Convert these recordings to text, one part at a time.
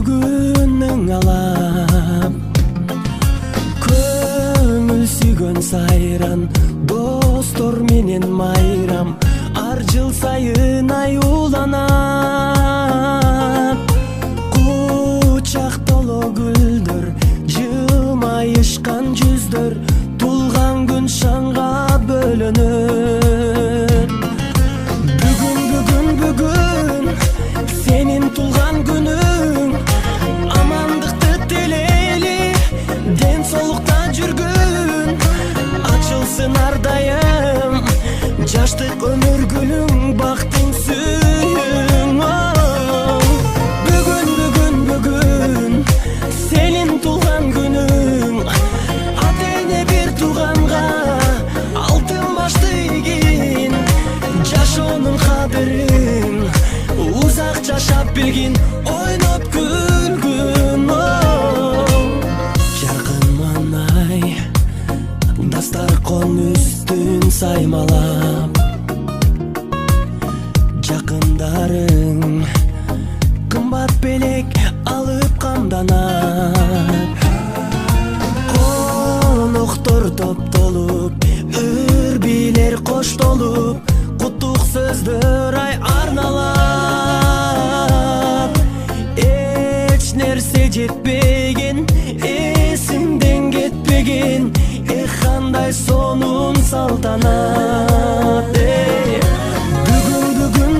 бүгүнүң алам көңүл сүйгөн сайран достор менен майрам ар жыл сайын аюуланат кучак толо гүлдөр жылмайышкан жүздөр тулган күн шаңга бөлөнөт бүгүн сенин тулган күнүң амандыкты тилейли ден соолукта жүргүн ачылсын ар дайым жаштык өмүр гүлүң бактың сүйүң бүгүн сенин тулган күнүң ата эне бир тууганга алтын башты ийгин жашоонун кадырын узак жашап билгин ойноп күлгүн жаркын маанай дастаркон үстүн саймалап жакындарың кымбат белек алып камданат коноктор топтолуп өр бийлер коштолуп куттук сөздөр арналат эч нерсе жетпеген эсимден кетпеген кандай сонун салтанат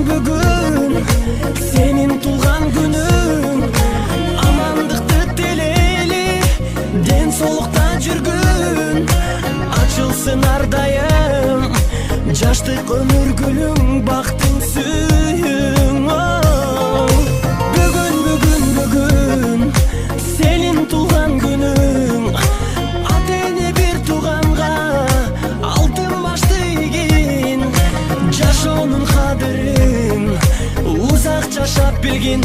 бүгүн сенин тулган күнүң амандыкты тилейли ден соолукта жүргүн ачылсын ар дайым жаштык өмүр гүлүң бактың сүйүң бүгүн сенин тулган күнүң ата эне бир тууганга алтын башты ийгин жашоонун кадырын узак жашап билгин